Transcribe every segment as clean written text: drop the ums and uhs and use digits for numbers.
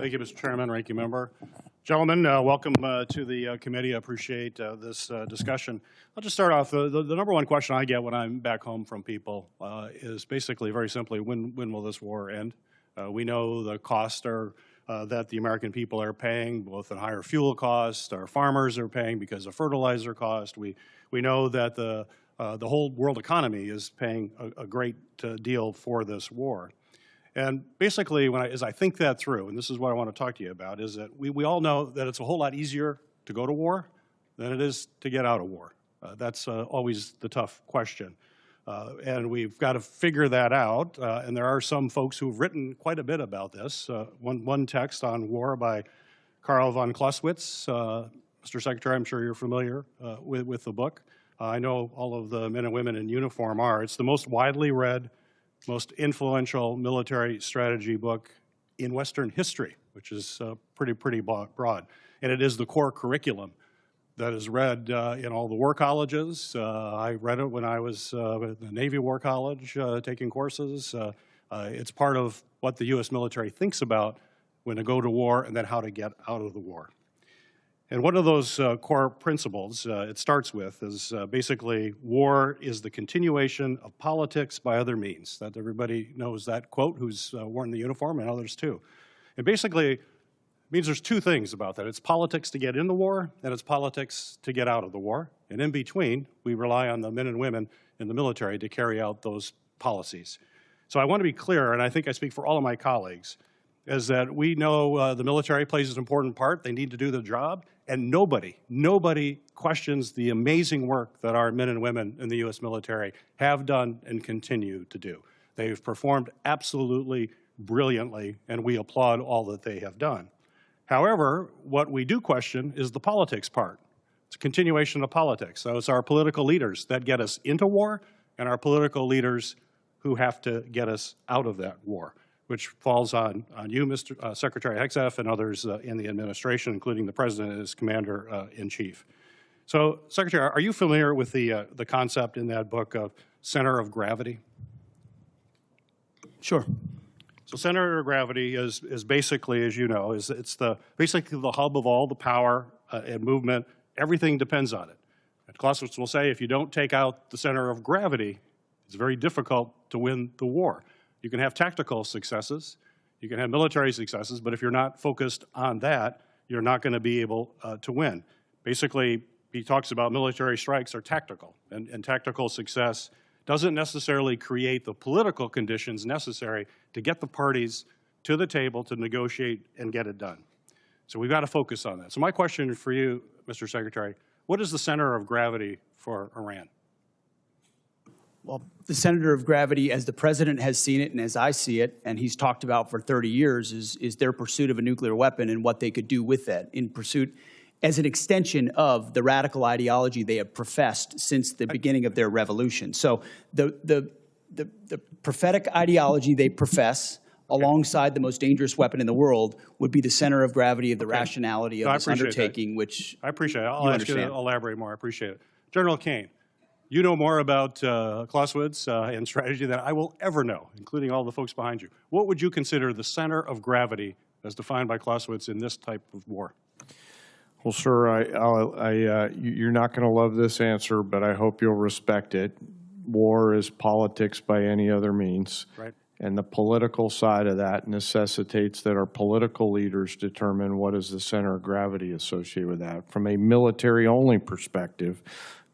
Thank you, Mr. Chairman, Ranking Member. Gentlemen, welcome to the committee. I appreciate this discussion. I'll just start off. The number one question I get when I'm back home from people is basically, very simply, when will this war end? We know the costs are that the American people are paying, both in higher fuel costs, our farmers are paying because of fertilizer cost. We know that the whole world economy is paying a great deal for this war. And basically, as I think that through, and this is what I want to talk to you about, is that we all know that it's a whole lot easier to go to war than it is to get out of war. That's always the tough question. And we've got to figure that out. And there are some folks who've written quite a bit about this. One text on war by Karl von Clausewitz. Mr. Secretary, I'm sure you're familiar with the book. I know all of the men and women in uniform are. It's the most widely read, most influential military strategy book in Western history, which is pretty broad. And it is the core curriculum that is read in all the war colleges. I read it when I was at the Navy War College taking courses. It's part of what the U.S. military thinks about when to go to war and then how to get out of the war. And one of those core principles it starts with is basically war is the continuation of politics by other means. That everybody knows that quote who's worn the uniform, and others too. And basically it means there's two things about that. It's politics to get in the war, and it's politics to get out of the war. And in between, we rely on the men and women in the military to carry out those policies. So I want to be clear, and I think I speak for all of my colleagues, is that we know the military plays an important part. They need to do their job. And nobody questions the amazing work that our men and women in the U.S. military have done and continue to do. They've performed absolutely brilliantly, and we applaud all that they have done. However, what we do question is the politics part. It's a continuation of politics. So it's our political leaders that get us into war and our political leaders who have to get us out of that war, which falls on you, Mr. Secretary Hegseth, and others in the administration, including the President as Commander-in-Chief. So, Secretary, are you familiar with the concept in that book of center of gravity? Sure. So center of gravity is basically, as you know, it's basically the hub of all the power and movement. Everything depends on it. And Clausewitz will say if you don't take out the center of gravity, it's very difficult to win the war. You can have tactical successes, you can have military successes, but if you're not focused on that, you're not going to be able to win. Basically, he talks about military strikes are tactical, and tactical success doesn't necessarily create the political conditions necessary to get the parties to the table to negotiate and get it done. So we've got to focus on that. So my question for you, Mr. Secretary, what is the center of gravity for Iran? Well, the center of gravity, as the President has seen it and as I see it, and he's talked about for 30 years, is their pursuit of a nuclear weapon and what they could do with that in pursuit as an extension of the radical ideology they have professed since the beginning of their revolution. So the prophetic ideology they profess alongside the most dangerous weapon in the world would be the center of gravity of the rationality of this undertaking, which I appreciate it. I'll ask you to elaborate more. I appreciate it. General Caine, you know more about Clausewitz and strategy than I will ever know, including all the folks behind you. What would you consider the center of gravity as defined by Clausewitz in this type of war? Well, sir, you're not going to love this answer, but I hope you'll respect it. War is politics by any other means. Right. And the political side of that necessitates that our political leaders determine what is the center of gravity associated with that. From a military-only perspective,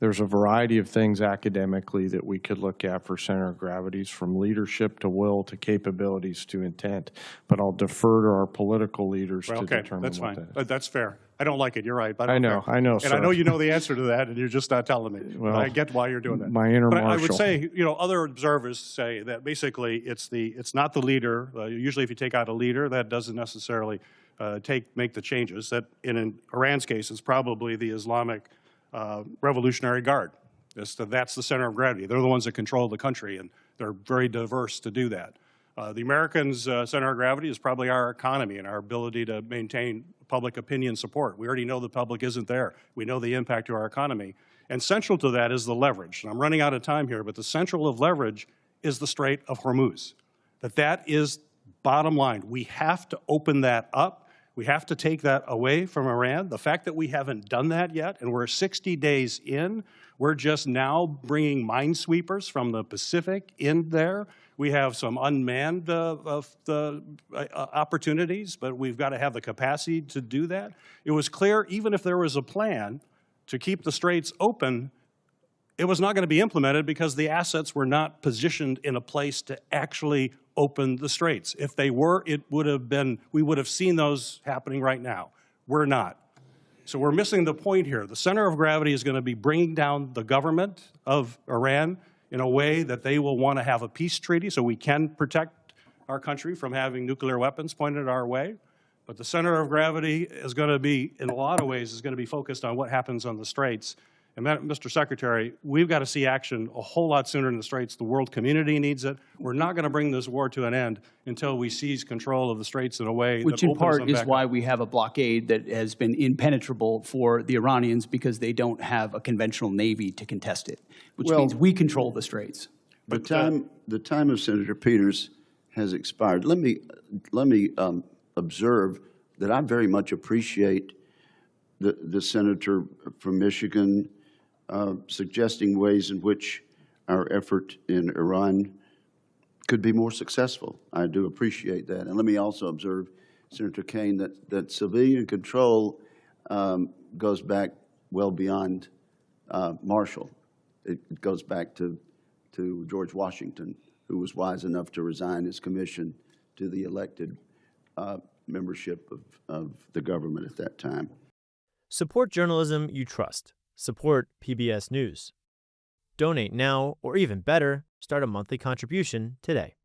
there's a variety of things academically that we could look at for center of gravities, from leadership to will to capabilities to intent. But I'll defer to our political leaders to determine that's what fine. that is. That's fair. I don't like it. You're right. But I know, and sir. I know you know the answer to that, and you're just not telling me. Well, I get why you're doing that. My inner But marshal. I would say, you know, other observers say that basically it's not the leader. Usually, if you take out a leader, that doesn't necessarily make the changes. That in Iran's case, it's probably the Islamic Revolutionary Guard. That's the center of gravity. They're the ones that control the country, and they're very diverse to do that. The Americans' center of gravity is probably our economy and our ability to maintain public opinion support. We already know the public isn't there. We know the impact to our economy. And central to that is the leverage. And I'm running out of time here, but the central of leverage is the Strait of Hormuz. That is bottom line. We have to open that up. We have to take that away from Iran. The fact that we haven't done that yet, and we're 60 days in, we're just now bringing minesweepers from the Pacific in there. We have some unmanned opportunities, but we've got to have the capacity to do that. It was clear, even if there was a plan to keep the straits open, it was not going to be implemented because the assets were not positioned in a place to actually open the straits. If they were, it would have been, we would have seen those happening right now. We're not. So we're missing the point here. The center of gravity is going to be bringing down the government of Iran in a way that they will want to have a peace treaty so we can protect our country from having nuclear weapons pointed our way. But the center of gravity is going to be, in a lot of ways, is going to be focused on what happens on the straits. And Mr. Secretary, we've got to see action a whole lot sooner in the straits. The world community needs it. We're not going to bring this war to an end until we seize control of the straits in a way which in part is why we have a blockade that has been impenetrable for the Iranians, because they don't have a conventional navy to contest it, which means we control the straits. The time of Senator Peters has expired. Let me observe that I very much appreciate the senator from Michigan suggesting ways in which our effort in Iran could be more successful. I do appreciate that. And let me also observe, Senator Caine, that civilian control goes back well beyond Marshall. It goes back to George Washington, who was wise enough to resign his commission to the elected membership of the government at that time. Support journalism you trust. Support PBS News. Donate now, or even better, start a monthly contribution today.